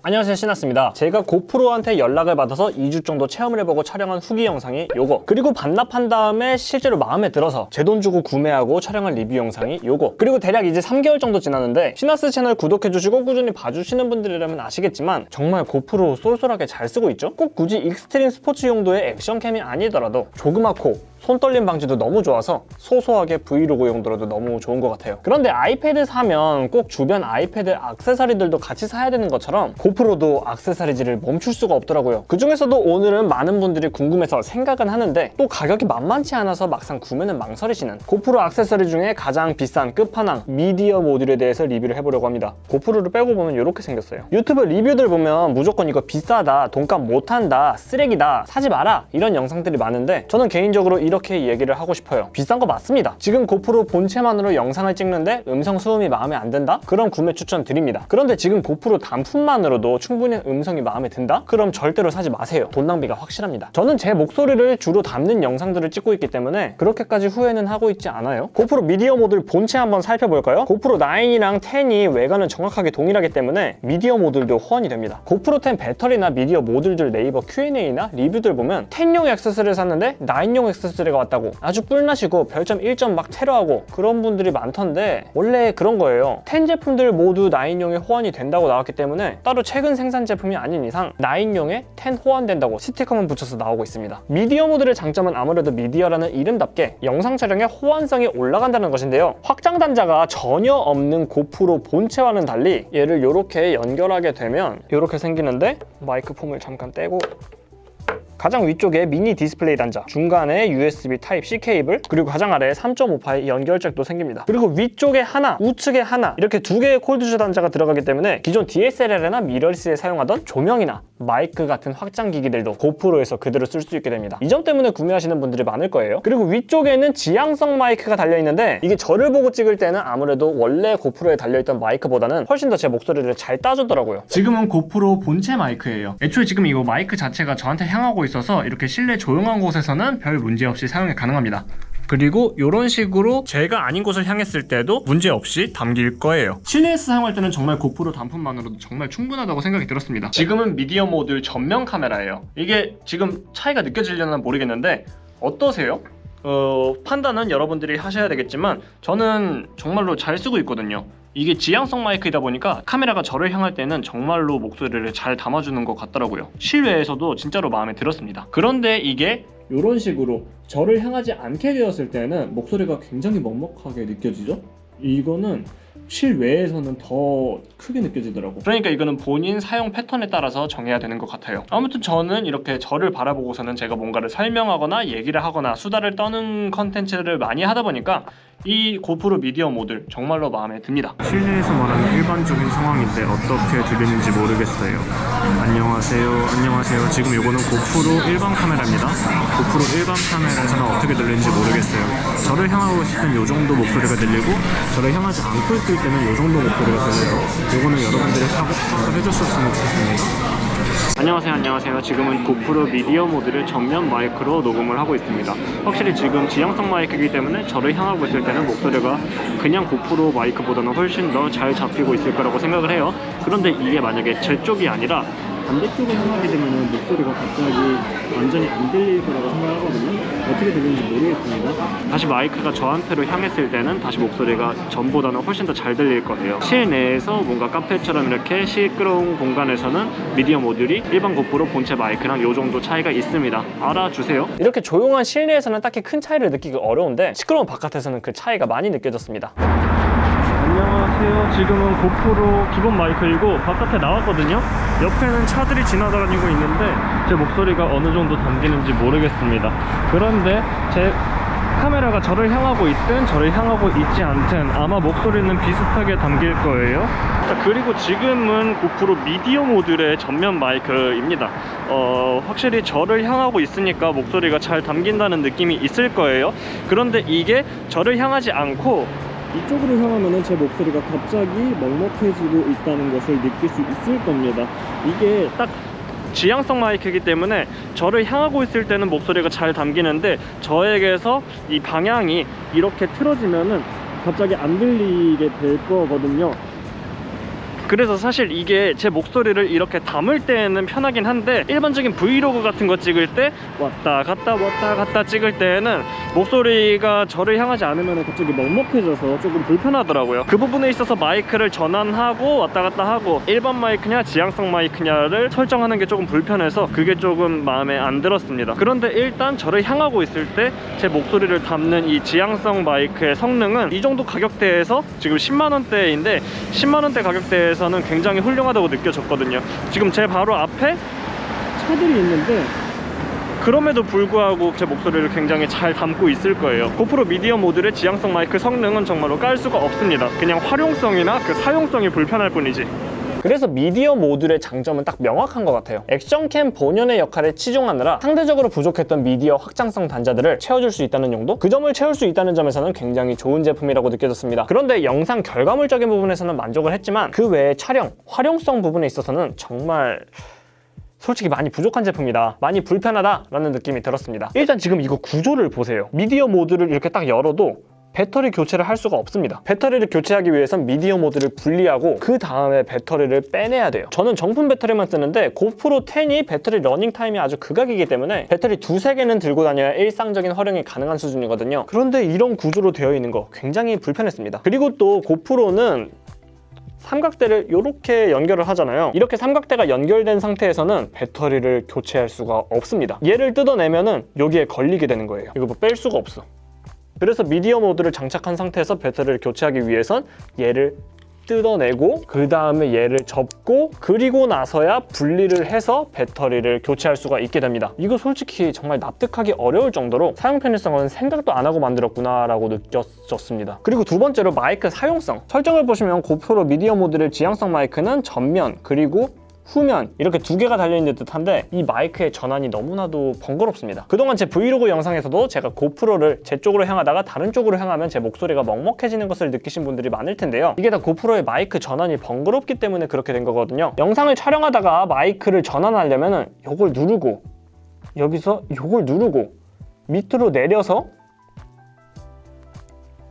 안녕하세요, 신하스입니다. 제가 고프로한테 연락을 받아서 2주 정도 체험을 해보고 촬영한 후기 영상이 요거, 그리고 반납한 다음에 실제로 마음에 들어서 제 돈 주고 구매하고 촬영한 리뷰 영상이 요거, 그리고 대략 이제 3개월 정도 지났는데 신하스 채널 구독해주시고 꾸준히 봐주시는 분들이라면 아시겠지만 정말 고프로 쏠쏠하게 잘 쓰고 있죠? 꼭 굳이 익스트림 스포츠 용도의 액션캠이 아니더라도 조그맣고 손 떨림 방지도 너무 좋아서 소소하게 브이로그 용도로도 너무 좋은 것 같아요. 그런데 아이패드 사면 꼭 주변 아이패드 액세서리들도 같이 사야 되는 것처럼 고프로도 액세서리즈를 멈출 수가 없더라고요. 그 중에서도 오늘은 많은 분들이 궁금해서 생각은 하는데 또 가격이 만만치 않아서 막상 구매는 망설이시는 고프로 액세서리 중에 가장 비싼 끝판왕 미디어 모듈에 대해서 리뷰를 해보려고 합니다. 고프로를 빼고 보면 이렇게 생겼어요. 유튜브 리뷰들 보면 무조건 이거 비싸다, 돈값 못한다, 쓰레기다, 사지 마라 이런 영상들이 많은데 저는 개인적으로 이렇게 얘기를 하고 싶어요. 비싼 거 맞습니다. 지금 고프로 본체만으로 영상을 찍는데 음성 수음이 마음에 안 든다? 그럼 구매 추천 드립니다. 그런데 지금 고프로 단품만으로도 충분히 음성이 마음에 든다? 그럼 절대로 사지 마세요. 돈 낭비가 확실합니다. 저는 제 목소리를 주로 담는 영상들을 찍고 있기 때문에 그렇게까지 후회는 하고 있지 않아요. 고프로 미디어 모듈 본체 한번 살펴볼까요? 고프로 9이랑 10이 외관은 정확하게 동일하기 때문에 미디어 모듈도 호환이 됩니다. 고프로 10 배터리나 미디어 모듈들 네이버 Q&A나 리뷰들 보면 10용 액세서리를 샀는데 9용 액세서리가 왔다고 아주 꿀나시고 별점 1점 막 테러하고 그런 분들이 많던데 원래 그런 거예요. 10 제품들 모두 9용에 호환이 된다고 나왔기 때문에 따로 최근 생산 제품이 아닌 이상 9용에 10 호환된다고 스티커만 붙여서 나오고 있습니다. 미디어 모듈의 장점은 아무래도 미디어라는 이름답게 영상 촬영에 호환성이 올라간다는 것인데요. 확장 단자가 전혀 없는 고프로 본체와는 달리 얘를 이렇게 연결하게 되면 이렇게 생기는데 마이크 폼을 잠깐 떼고 가장 위쪽에 미니 디스플레이 단자, 중간에 USB 타입C 케이블, 그리고 가장 아래에 3.5파의 연결잭도 생깁니다. 그리고 위쪽에 하나, 우측에 하나 이렇게 두 개의 콜드슈 단자가 들어가기 때문에 기존 DSLR이나 미러리스에 사용하던 조명이나 마이크 같은 확장 기기들도 고프로에서 그대로 쓸 수 있게 됩니다. 이 점 때문에 구매하시는 분들이 많을 거예요. 그리고 위쪽에는 지향성 마이크가 달려있는데 이게 저를 보고 찍을 때는 아무래도 원래 고프로에 달려있던 마이크보다는 훨씬 더 제 목소리를 잘 따주더라고요. 지금은 고프로 본체 마이크예요. 애초에 지금 이거 마이크 자체가 저한테 향하고 있어서 이렇게 실내 조용한 곳에서는 별 문제 없이 사용이 가능합니다. 그리고 이런 식으로 제가 아닌 곳을 향했을 때도 문제없이 담길 거예요. 실내에서 사용할 때는 정말 고프로 단품만으로도 정말 충분하다고 생각이 들었습니다. 지금은 미디어 모듈 전면 카메라예요. 이게 지금 차이가 느껴지려나 모르겠는데 어떠세요? 판단은 여러분들이 하셔야 되겠지만 저는 정말로 잘 쓰고 있거든요. 이게 지향성 마이크이다 보니까 카메라가 저를 향할 때는 정말로 목소리를 잘 담아주는 것 같더라고요. 실외에서도 진짜로 마음에 들었습니다. 그런데 이게 이런 식으로 저를 향하지 않게 되었을 때는 목소리가 굉장히 먹먹하게 느껴지죠? 이거는 실외에서는 더 크게 느껴지더라고. 그러니까 이거는 본인 사용 패턴에 따라서 정해야 되는 것 같아요. 아무튼 저는 이렇게 저를 바라보고서는 제가 뭔가를 설명하거나 얘기를 하거나 수다를 떠는 컨텐츠를 많이 하다 보니까 이 고프로 미디어 모듈 정말로 마음에 듭니다. 실내에서 말하는 일반적인 상황인데 어떻게 들리는지 모르겠어요. 안녕하세요. 지금 이거는 고프로 일반 카메라입니다. 고프로 일반 카메라에서는 어떻게 들리는지 모르겠어요. 저를 향하고 있을 땐 이 정도 목소리가 들리고 저를 향하지 않고 있을 때는 이 정도 목소리가 들려요. 이거는 여러분들이 파악을 해줬으면 좋겠습니다. 안녕하세요. 지금은 고프로 미디어 모듈을 전면 마이크로 녹음을 하고 있습니다. 확실히 지금 지향성 마이크이기 때문에 저를 향하고 있을 때는 목소리가 그냥 고프로 마이크보다는 훨씬 더 잘 잡히고 있을 거라고 생각을 해요. 그런데 이게 만약에 제 쪽이 아니라 반대쪽을 향하게 되면 목소리가 갑자기 완전히 안 들릴 거라고 생각하거든요. 어떻게 들리는지 모르겠습니다. 다시 마이크가 저한테로 향했을 때는 다시 목소리가 전보다는 훨씬 더 잘 들릴 거예요. 실내에서 뭔가 카페처럼 이렇게 시끄러운 공간에서는 미디어 모듈이 일반 고프로 본체 마이크랑 이 정도 차이가 있습니다. 알아주세요. 이렇게 조용한 실내에서는 딱히 큰 차이를 느끼기 어려운데 시끄러운 바깥에서는 그 차이가 많이 느껴졌습니다. 안녕하세요. 지금은 고프로 기본 마이크이고 바깥에 나왔거든요. 옆에는 차들이 지나다니고 있는데 제 목소리가 어느 정도 담기는지 모르겠습니다. 그런데 제 카메라가 저를 향하고 있든 저를 향하고 있지 않든 아마 목소리는 비슷하게 담길 거예요. 자, 그리고 지금은 고프로 미디어 모듈의 전면 마이크입니다. 확실히 저를 향하고 있으니까 목소리가 잘 담긴다는 느낌이 있을 거예요. 그런데 이게 저를 향하지 않고 이쪽으로 향하면 제 목소리가 갑자기 먹먹해지고 있다는 것을 느낄 수 있을 겁니다. 이게 딱 지향성 마이크이기 때문에 저를 향하고 있을 때는 목소리가 잘 담기는데 저에게서 이 방향이 이렇게 틀어지면은 갑자기 안 들리게 될 거거든요. 그래서 사실 이게 제 목소리를 이렇게 담을 때는 편하긴 한데 일반적인 브이로그 같은 거 찍을 때 왔다 갔다 찍을 때는 목소리가 저를 향하지 않으면 갑자기 먹먹해져서 조금 불편하더라고요. 그 부분에 있어서 마이크를 전환하고 왔다 갔다 하고 일반 마이크냐 지향성 마이크냐를 설정하는 게 조금 불편해서 그게 조금 마음에 안 들었습니다. 그런데 일단 저를 향하고 있을 때 제 목소리를 담는 이 지향성 마이크의 성능은 이 정도 가격대에서 지금 10만원대인데 10만원대 가격대에서는 굉장히 훌륭하다고 느껴졌거든요. 지금 제 바로 앞에 차들이 있는데 그럼에도 불구하고 제 목소리를 굉장히 잘 담고 있을 거예요. 고프로 미디어 모듈의 지향성 마이크 성능은 정말로 깔 수가 없습니다. 그냥 활용성이나 그 사용성이 불편할 뿐이지. 그래서 미디어 모듈의 장점은 딱 명확한 것 같아요. 액션캠 본연의 역할에 치중하느라 상대적으로 부족했던 미디어 확장성 단자들을 채워줄 수 있다는 용도? 그 점을 채울 수 있다는 점에서는 굉장히 좋은 제품이라고 느껴졌습니다. 그런데 영상 결과물적인 부분에서는 만족을 했지만 그 외에 촬영, 활용성 부분에 있어서는 정말 솔직히 많이 부족한 제품이다, 많이 불편하다라는 느낌이 들었습니다. 일단 지금 이거 구조를 보세요. 미디어 모드를 이렇게 딱 열어도 배터리 교체를 할 수가 없습니다. 배터리를 교체하기 위해선 미디어 모드를 분리하고 그 다음에 배터리를 빼내야 돼요. 저는 정품 배터리만 쓰는데 고프로 10이 배터리 러닝 타임이 아주 극악이기 때문에 배터리 두세 개는 들고 다녀야 일상적인 활용이 가능한 수준이거든요. 그런데 이런 구조로 되어 있는 거 굉장히 불편했습니다. 그리고 또 고프로는 삼각대를 이렇게 연결을 하잖아요. 이렇게 삼각대가 연결된 상태에서는 배터리를 교체할 수가 없습니다. 얘를 뜯어내면은 여기에 걸리게 되는 거예요. 이거 뭐 뺄 수가 없어. 그래서 미디어 모드를 장착한 상태에서 배터리를 교체하기 위해선 얘를 뜯어내고 그 다음에 얘를 접고 그리고 나서야 분리를 해서 배터리를 교체할 수가 있게 됩니다. 이거 솔직히 정말 납득하기 어려울 정도로 사용 편의성은 생각도 안 하고 만들었구나 라고 느껴졌습니다. 그리고 두 번째로 마이크 사용성. 설정을 보시면 고프로 미디어 모듈의 지향성 마이크는 전면 그리고 후면 이렇게 두 개가 달려있는 듯한데 이 마이크의 전환이 너무나도 번거롭습니다. 그동안 제 브이로그 영상에서도 제가 고프로를 제 쪽으로 향하다가 다른 쪽으로 향하면 제 목소리가 먹먹해지는 것을 느끼신 분들이 많을 텐데요. 이게 다 고프로의 마이크 전환이 번거롭기 때문에 그렇게 된 거거든요. 영상을 촬영하다가 마이크를 전환하려면 이걸 누르고 여기서 이걸 누르고 밑으로 내려서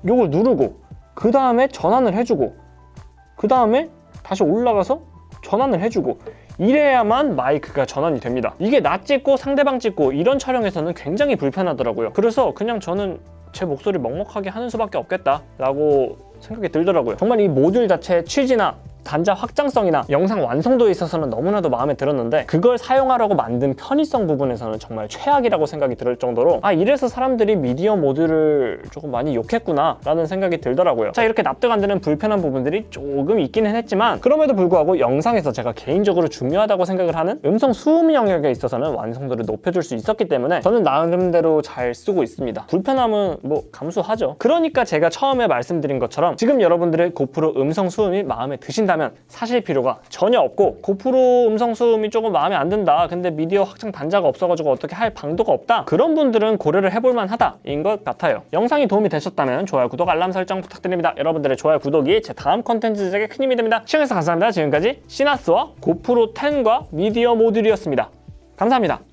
이걸 누르고 그 다음에 전환을 해주고 그 다음에 다시 올라가서 전환을 해주고 이래야만 마이크가 전환이 됩니다. 이게 나 찍고 상대방 찍고 이런 촬영에서는 굉장히 불편하더라고요. 그래서 그냥 저는 제 목소리 먹먹하게 하는 수밖에 없겠다 라고 생각이 들더라고요. 정말 이 모듈 자체의 취지나 단자 확장성이나 영상 완성도에 있어서는 너무나도 마음에 들었는데 그걸 사용하려고 만든 편의성 부분에서는 정말 최악이라고 생각이 들 정도로 이래서 사람들이 미디어 모듈을 조금 많이 욕했구나 라는 생각이 들더라고요. 자, 이렇게 납득 안 되는 불편한 부분들이 조금 있기는 했지만 그럼에도 불구하고 영상에서 제가 개인적으로 중요하다고 생각을 하는 음성 수음 영역에 있어서는 완성도를 높여줄 수 있었기 때문에 저는 나름대로 잘 쓰고 있습니다. 불편함은 뭐 감수하죠. 그러니까 제가 처음에 말씀드린 것처럼 지금 여러분들의 고프로 음성 수음이 마음에 드신다면 사실 필요가 전혀 없고 고프로 음성 수음이 조금 마음에 안 든다, 근데 미디어 확장 단자가 없어가지고 어떻게 할 방도가 없다, 그런 분들은 고려를 해볼 만하다 인 것 같아요. 영상이 도움이 되셨다면 좋아요, 구독, 알람 설정 부탁드립니다. 여러분들의 좋아요, 구독이 제 다음 컨텐츠 제작에 큰 힘이 됩니다. 시청해주셔서 감사합니다. 지금까지 시나스와 고프로 10과 미디어 모듈이었습니다. 감사합니다.